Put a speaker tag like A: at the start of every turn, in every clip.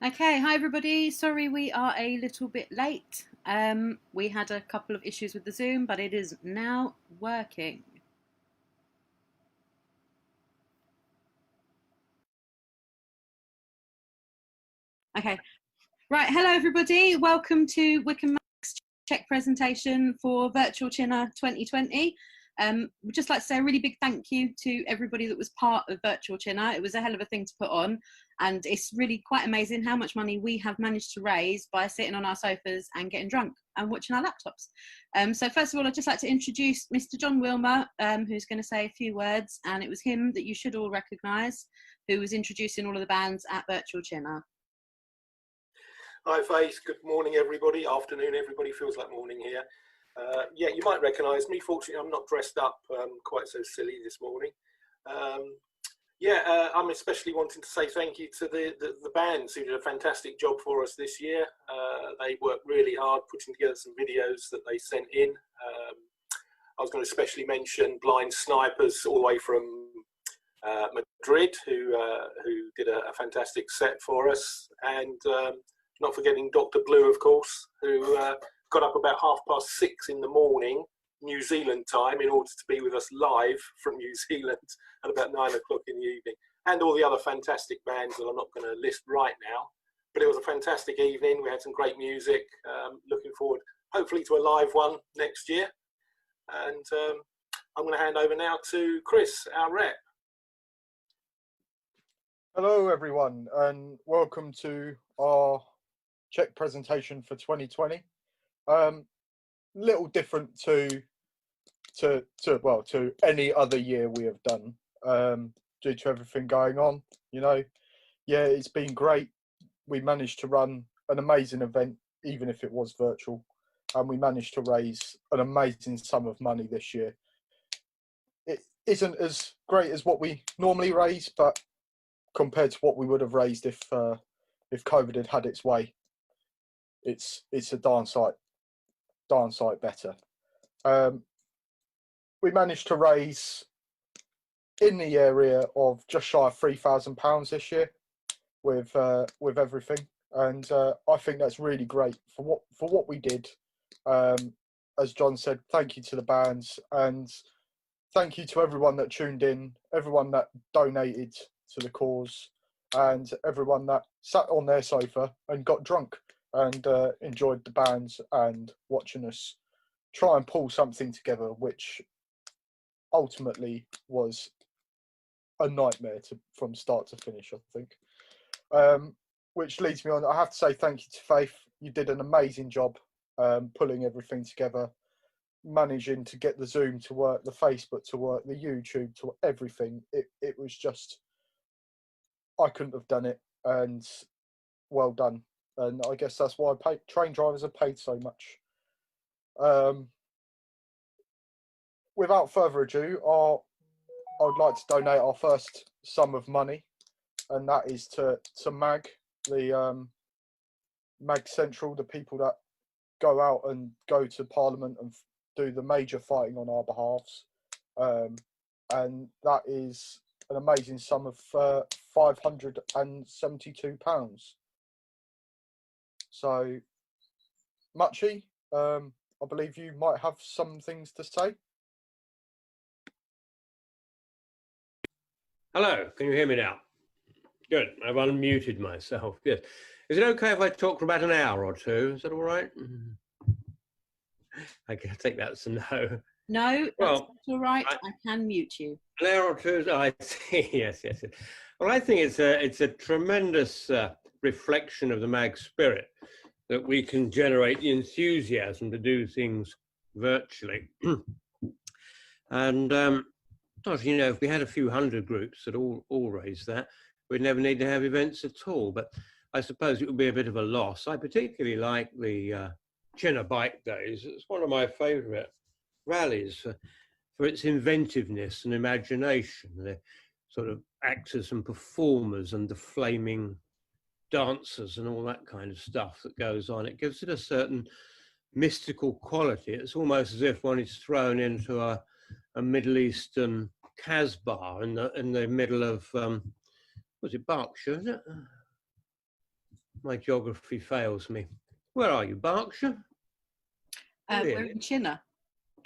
A: Okay, hi everybody. Sorry we are a little bit late. We had a couple of issues with the Zoom, but it is now working. Okay, right. Hello everybody. Welcome to Wycombe MAG's Cheque presentation for Virtual Chinnor 2020. We'd just like to say a really big thank you to everybody that was part of Virtual Chinnor. It was a hell of a thing to put on, and it's really quite amazing how much money we have managed to raise by sitting on our sofas and getting drunk and watching our laptops. So first of all, I'd just like to introduce Mr. John Wilmer, who's going to say a few words, and it was him that you should all recognise, who was introducing all of the bands at Virtual Chinnor.
B: Hi Faith, good morning everybody, afternoon everybody, feels like morning here. Yeah, you might recognise me. Fortunately, I'm not dressed up quite so silly this morning. I'm especially wanting to say thank you to the bands who did a fantastic job for us this year. They worked really hard putting together some videos that they sent in. I was going to especially mention Blind Snipers all the way from Madrid, who did a fantastic set for us, and not forgetting Dr. Blue, of course, who got up about 6:30 in the morning, New Zealand time, in order to be with us live from New Zealand at about 9 o'clock in the evening, and all the other fantastic bands that I'm not going to list right now. But it was a fantastic evening. We had some great music. Looking forward, hopefully, to a live one next year. And I'm going to hand over now to Chris, our rep.
C: Hello, everyone, and welcome to our Cheque presentation for 2020. Little different to any other year we have done, due to everything going on. Yeah, it's been great. We managed to run an amazing event, even if it was virtual, and we managed to raise an amazing sum of money this year. It isn't as great as what we normally raise, but compared to what we would have raised if COVID had had its way, it's a darn sight better. We managed to raise in the area of just shy of £3,000 this year with everything, and I think that's really great for what we did. As John said, thank you to the bands, and thank you to everyone that tuned in, everyone that donated to the cause, and everyone that sat on their sofa and got drunk and enjoyed the bands and watching us try and pull something together, which ultimately was a nightmare from start to finish, I think. Which leads me on, I have to say thank you to Faith. You did an amazing job pulling everything together, managing to get the Zoom to work, the Facebook to work, the YouTube to work, everything. It was just, I couldn't have done it, and well done. And I guess that's why train drivers are paid so much. Without further ado, I would like to donate our first sum of money, and that is to MAG, the MAG Central, the people that go out and go to Parliament and do the major fighting on our behalves. And that is an amazing sum of £572. So, Muchie, I believe you might have some things to say.
D: Hello, can you hear me now? Good, I've unmuted myself. Good. Is it okay if I talk for about an hour or two? Is that all right? I can take that as a no.
A: No, that's all right. I can mute you.
D: An hour or two, I see. Yes. Well, I think it's a tremendous reflection of the MAG spirit that we can generate the enthusiasm to do things virtually. And gosh, if we had a few hundred groups that all raised that, we'd never need to have events at all. But I suppose it would be a bit of a loss. I particularly like the Chinnor BikeDayz. It's one of my favourite rallies for its inventiveness and imagination. The sort of actors and performers and the flaming dancers and all that kind of stuff that goes on. It gives it a certain mystical quality. It's almost as if one is thrown into a Middle Eastern Casbah in the middle of was it Berkshire, is it? My geography fails me. Where are you, Berkshire?
A: We're in Chinnor.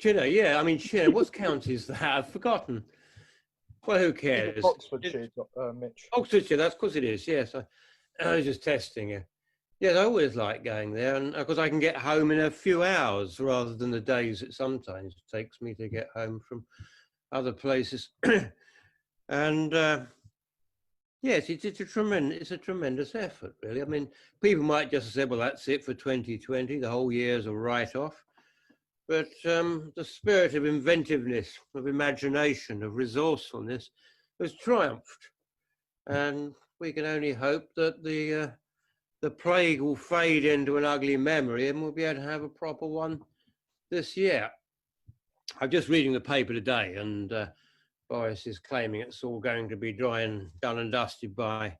D: Chinnor, yeah. I mean, Chinnor. What county is that? I've forgotten. Well, who cares?
C: Oxfordshire, Mitch.
D: Oxfordshire, that's because it is. Yes, I was just testing you. Yes, I always like going there, and because I can get home in a few hours rather than the days it sometimes takes me to get home from other places. And yes, it's a tremendous effort, really. I mean, people might just say, well, that's it for 2020. The whole year's a write-off. But the spirit of inventiveness, of imagination, of resourcefulness has triumphed. And we can only hope that the plague will fade into an ugly memory and we'll be able to have a proper one this year. I'm just reading the paper today, and Boris is claiming it's all going to be dry and done and dusted by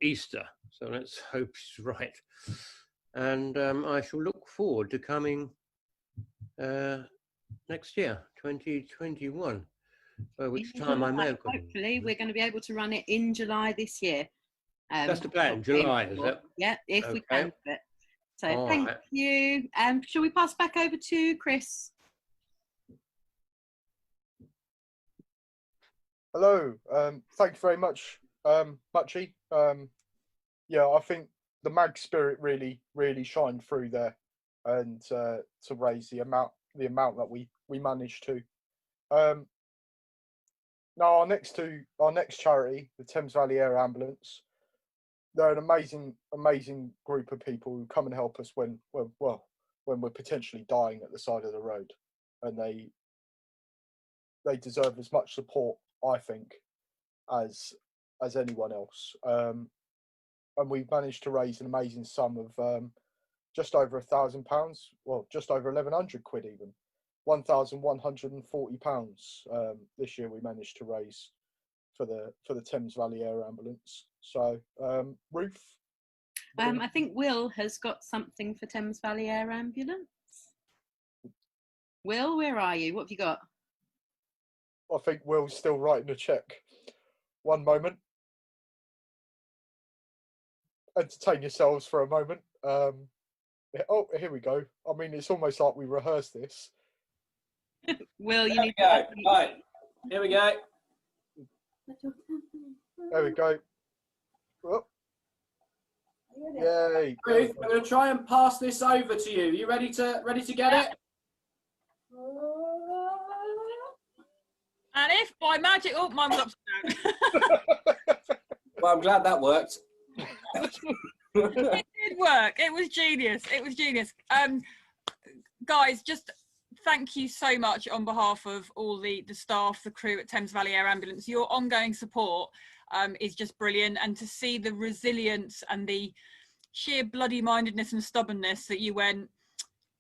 D: Easter. So let's hope he's right. And I shall look forward to coming next year, 2021, by which time I may have got.
A: Hopefully, we're going to be able to run it in July this year.
D: That's the plan, July, is it?
A: Yeah, if we can do it. So
D: all
A: thank
D: right.
A: you. Shall we pass back over to Chris?
C: Hello. Thank you very much, Muchie. Yeah, I think the MAG spirit really shined through there, and to raise the amount that we managed to. Now our next charity, the Thames Valley Air Ambulance, they're an amazing group of people who come and help us when we're potentially dying at the side of the road, and they deserve as much support, I think, as anyone else. And we've managed to raise an amazing sum of just over £1,000, well, just over 1,100 quid even, £1,140 this year we managed to raise for the Thames Valley Air Ambulance. So, Ruth?
A: I think Will has got something for Thames Valley Air Ambulance. Will, where are you? What have you got?
C: I think Will's still writing a cheque. One moment. Entertain yourselves for a moment. Oh, here we go. I mean, it's almost like we rehearsed this.
A: Will, you
E: There
A: need
E: we go. Right, here we go.
C: There we go. Oh. Yay.
E: Ruth, I'm going to try and pass this over to you. You ready to get it?
F: And if by magic, oh, mine was upside down.
E: Well, I'm glad that worked.
F: It did work. It was genius. It was genius. Guys, just thank you so much on behalf of all the staff, the crew at Thames Valley Air Ambulance. Your ongoing support is just brilliant, and to see the resilience and the sheer bloody mindedness and stubbornness that you went,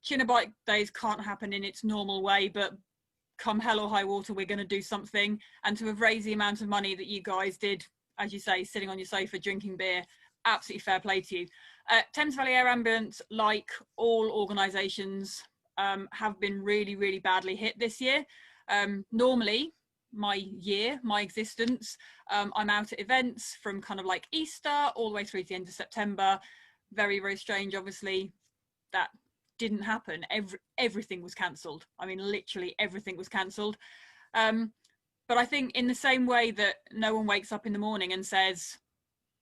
F: Chinnor BikeDayz can't happen in its normal way, but come hell or high water, we're going to do something. And to have raised the amount of money that you guys did, as you say, sitting on your sofa drinking beer, absolutely fair play to you. Thames Valley Air Ambulance, like all organisations, have been really badly hit this year. Normally, my existence, I'm out at events from kind of like Easter all the way through to the end of September. Very strange, obviously, that didn't happen. Everything was cancelled. I mean, literally everything was cancelled. But I think in the same way that no one wakes up in the morning and says,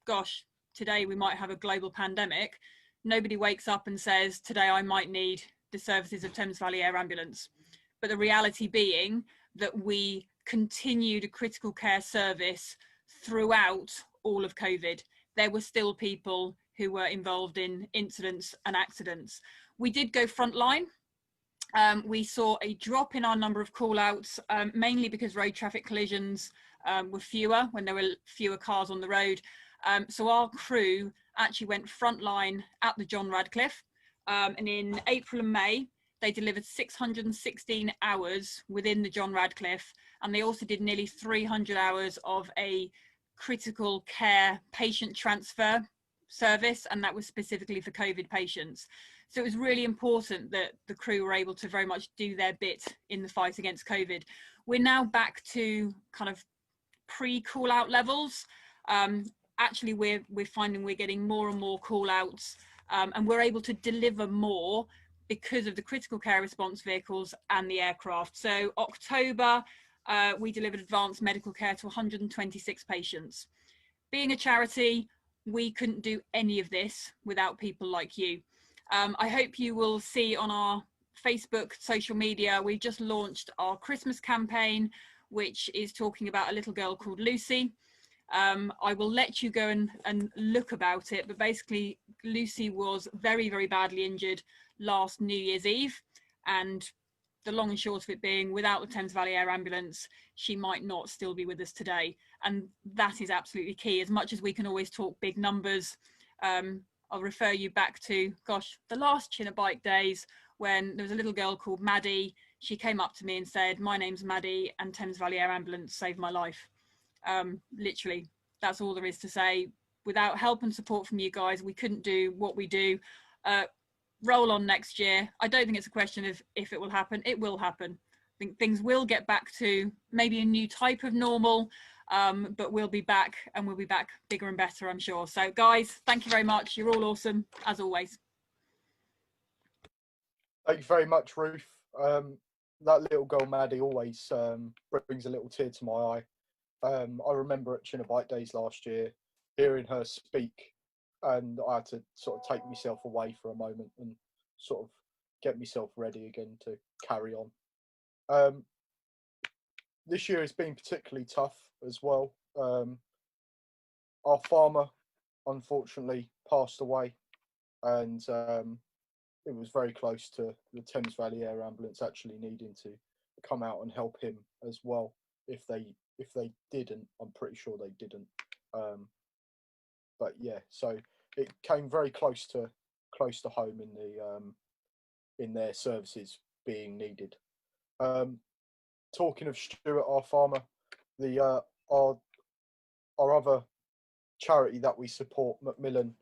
F: gosh, today we might have a global pandemic, nobody wakes up and says, today I might need the services of Thames Valley Air Ambulance. But the reality being that we continued a critical care service throughout all of COVID. There were still people who were involved in incidents and accidents. We did go frontline. We saw a drop in our number of call-outs, mainly because road traffic collisions were fewer when there were fewer cars on the road. So our crew actually went frontline at the John Radcliffe, and in April and May, they delivered 616 hours within the John Radcliffe, and they also did nearly 300 hours of a critical care patient transfer service, and that was specifically for COVID patients. So it was really important that the crew were able to very much do their bit in the fight against COVID. We're now back to kind of pre-call-out levels. actually we're finding we're getting more and more call outs, and we're able to deliver more because of the critical care response vehicles and the aircraft. So October, we delivered advanced medical care to 126 patients. Being a charity, we couldn't do any of this without people like you. I hope you will see on our Facebook, social media, we've just launched our Christmas campaign, which is talking about a little girl called Lucy. I will let you go and look about it, but basically Lucy was very, very badly injured last New Year's Eve, and the long and short of it being, without the Thames Valley Air Ambulance, she might not still be with us today. And that is absolutely key. As much as we can always talk big numbers, I'll refer you back to, gosh, the last Chinnor BikeDayz, when there was a little girl called Maddie. She came up to me and said, "My name's Maddie and Thames Valley Air Ambulance saved my life." Literally, that's all there is to say. Without help and support from you guys, we couldn't do what we do. Roll on next year. I don't think it's a question of if it will happen. It will happen. I think things will get back to maybe a new type of normal, but we'll be back, and we'll be back bigger and better, I'm sure. So guys, thank you very much. You're all awesome, as always.
C: Thank you very much, Ruth. That little girl, Maddie, always brings a little tear to my eye. I remember at Chinnor BikeDayz last year, hearing her speak, and I had to sort of take myself away for a moment and sort of get myself ready again to carry on. This year has been particularly tough as well. Our farmer, unfortunately, passed away, and it was very close to the Thames Valley Air Ambulance actually needing to come out and help him as well. If they didn't, I'm pretty sure they didn't. But yeah, so it came very close to home in their services being needed. Talking of Stuart, our farmer, our other charity that we support, Macmillan,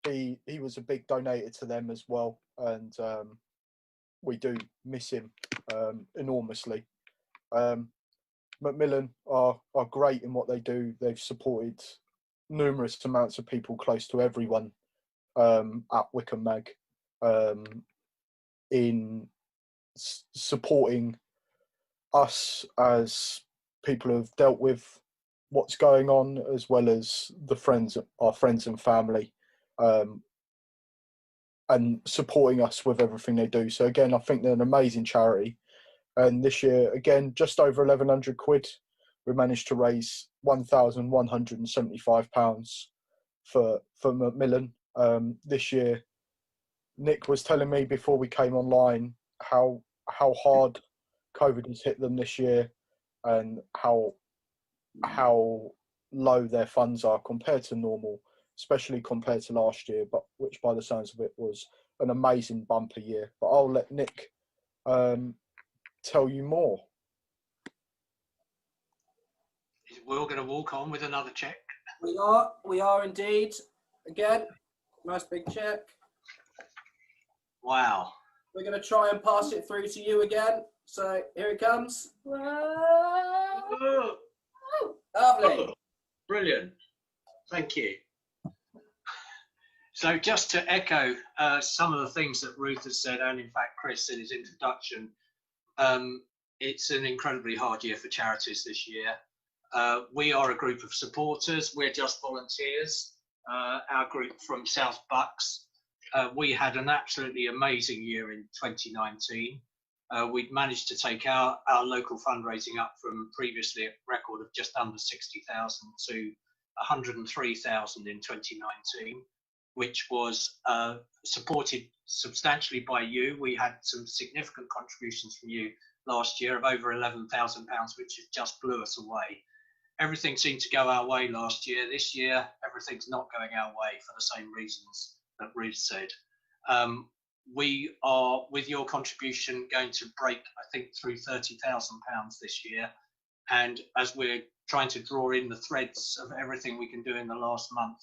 C: he was a big donator to them as well, and we do miss him enormously. Macmillan are great in what they do. They've supported numerous amounts of people, close to everyone at Wycombe MAG, in supporting us as people who've dealt with what's going on, as well as our friends and family, and supporting us with everything they do. So again, I think they're an amazing charity. And this year, again, just over 1,100 quid, we managed to raise £1,175 for Macmillan. This year, Nick was telling me before we came online how hard COVID has hit them this year, and how low their funds are compared to normal, especially compared to last year, but which by the sounds of it was an amazing bumper year. But I'll let Nick tell you more.
G: We're all going to walk on with another check.
E: We are indeed. Again, nice big check.
G: Wow.
E: We're going to try and pass it through to you again. So here it comes.
G: Oh,
E: Lovely.
G: oh, brilliant. Thank you. So just to echo some of the things that Ruth has said, and in fact Chris in his introduction, it's an incredibly hard year for charities this year. We are a group of supporters. We're just volunteers. Our group from South Bucks, we had an absolutely amazing year in 2019. We'd managed to take our local fundraising up from previously a record of just under 60,000 to 103,000 in 2019, which was supported substantially by you. We had some significant contributions from you last year of over £11,000, which just blew us away. Everything seemed to go our way last year. This year, everything's not going our way for the same reasons that Ruth said. We are, with your contribution, going to break, I think, through £30,000 this year. And as we're trying to draw in the threads of everything we can do in the last month,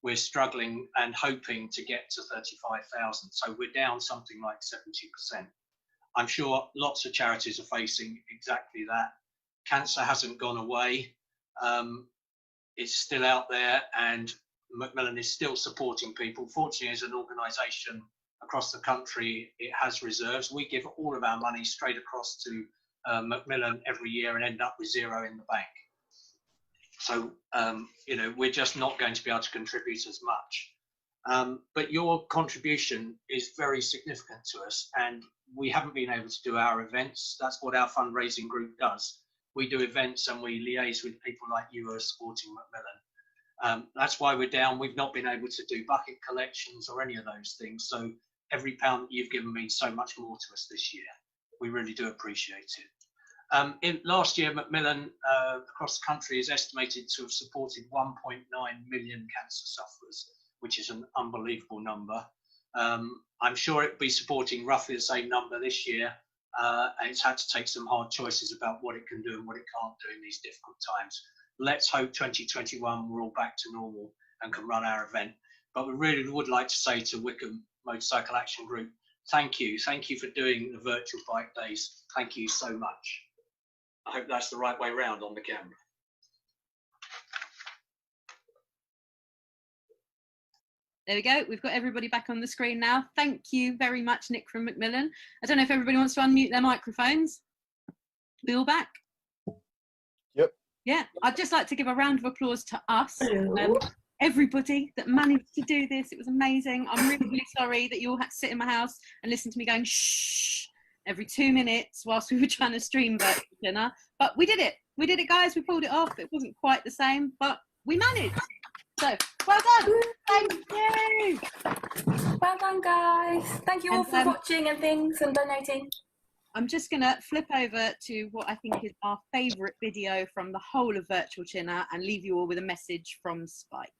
G: we're struggling and hoping to get to 35,000. So we're down something like 70%. I'm sure lots of charities are facing exactly that. Cancer hasn't gone away. it's still out there, and Macmillan is still supporting people. Fortunately, as an organisation across the country, it has reserves. We give all of our money straight across to Macmillan every year and end up with zero in the bank. So, you know, we're just not going to be able to contribute as much. But your contribution is very significant to us, and we haven't been able to do our events. That's what our fundraising group does. We do events and we liaise with people like you who are supporting Macmillan. That's why we're down. We've not been able to do bucket collections or any of those things. So every pound that you've given means so much more to us this year. We really do appreciate it. Last year, Macmillan across the country is estimated to have supported 1.9 million cancer sufferers, which is an unbelievable number. I'm sure it'll be supporting roughly the same number this year. And it's had to take some hard choices about what it can do and what it can't do in these difficult times. Let's hope 2021 we're all back to normal and can run our event. But we really would like to say to Wycombe Motorcycle Action Group, thank you. Thank you for doing the Virtual Bike Days. Thank you so much. I hope that's the right way round on the camera.
A: There we go. We've got everybody back on the screen now. Thank you very much, Nick from Macmillan. I don't know if everybody wants to unmute their microphones. We all back?
C: Yep.
A: Yeah, I'd just like to give a round of applause to us. Everybody that managed to do this. It was amazing. I'm really, really sorry that you all had to sit in my house and listen to me going shh every 2 minutes whilst we were trying to stream Virtual Chinnor. But we did it. We did it, guys. We pulled it off. It wasn't quite the same, but we managed. So, well done. Thank you.
H: Well done, guys. Thank you all for watching and things and donating.
A: I'm just going to flip over to what I think is our favourite video from the whole of Virtual Chinnor and leave you all with a message from Spike.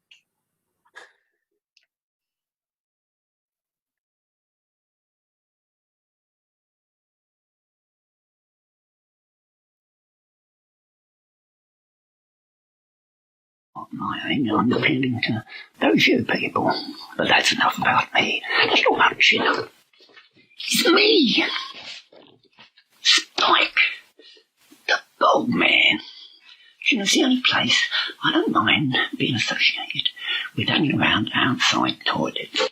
I: I'm appealing to very few people, but that's enough about me. It's all about Chinnor. It's me, Spike, the bald man. Chinnor's the only place I don't mind being associated with hanging around outside toilets.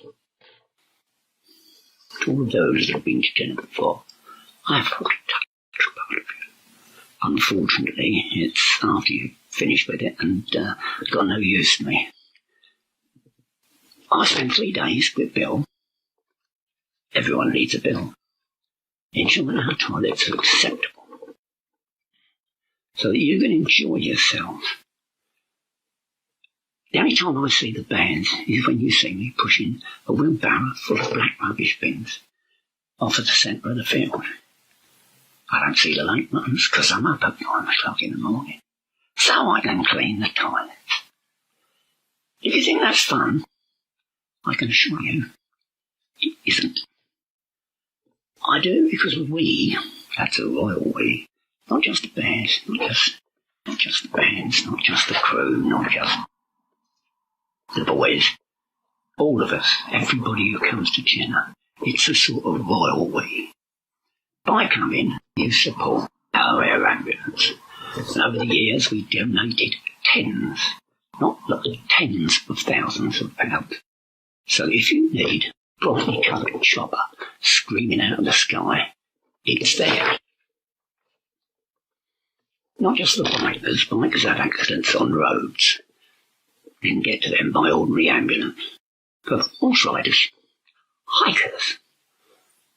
I: To all of those that have been to Chinnor before, I've got to touch part of you. Unfortunately, it's after you finish with it and got no use to me. I spent 3 days with Bill. Everyone needs a Bill. Ensuring our toilets are acceptable, so that you can enjoy yourself. The only time I see the bands is when you see me pushing a wheelbarrow full of black rubbish bins off at the centre of the field. I don't see the late ones because I'm up at 9 o'clock in the morning, so I can clean the toilets. If you think that's fun, I can assure you it isn't. I do because we, that's a royal we, not just the bands, not just the bands, not just the crew, not just the boys, all of us, everybody who comes to Chinnor, it's a sort of royal we. By coming, you support our air ambulance. And over the years, we donated tens, not lots, tens of thousands of pounds. So if you need a brightly coloured chopper screaming out of the sky, it's there. Not just the bikers. Bikers have accidents on roads. You can get to them by ordinary ambulance. But horse riders, hikers,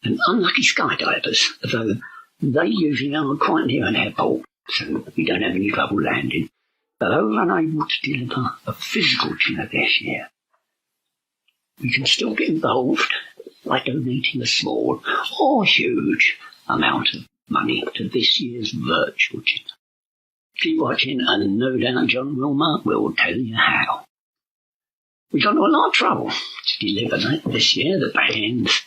I: and unlucky skydivers, though they usually are quite near an airport, so we don't have any trouble landing. But those unable to deliver a physical Chinnor this year, we can still get involved by donating a small or huge amount of money to this year's Virtual Chinnor. Keep watching and no doubt John Wilmot will tell you how. We got into a lot of trouble to deliver that this year, the bands.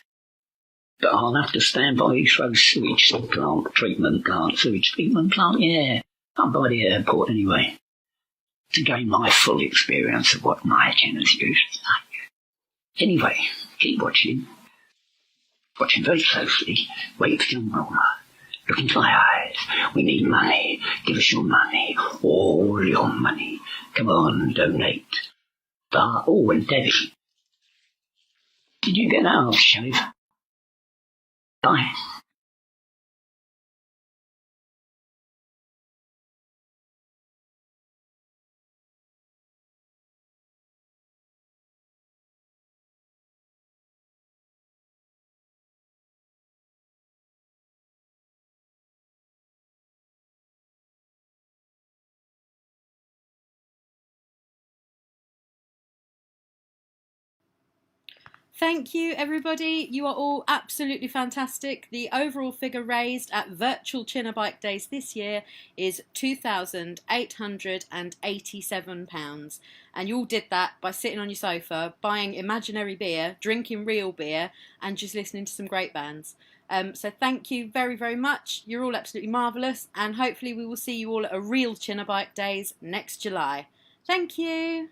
I: But I'll have to stand by Heathrow's sewage plant, treatment plant, yeah, I'm by the airport anyway, to gain my full experience of what my Chinnor's usually like. Anyway, keep watching very closely, wait for John Wilmot, look into my eyes, we need money, give us your money, all your money, Come on, donate. Oh, and Debbie, did you get that half shave? Bye.
A: Thank you, everybody. You are all absolutely fantastic. The overall figure raised at Virtual Chinnor BikeDayz this year is £2,887. And you all did that by sitting on your sofa, buying imaginary beer, drinking real beer, and just listening to some great bands. So thank you very, very much. You're all absolutely marvellous. And hopefully we will see you all at a real Chinnor BikeDayz next July. Thank you.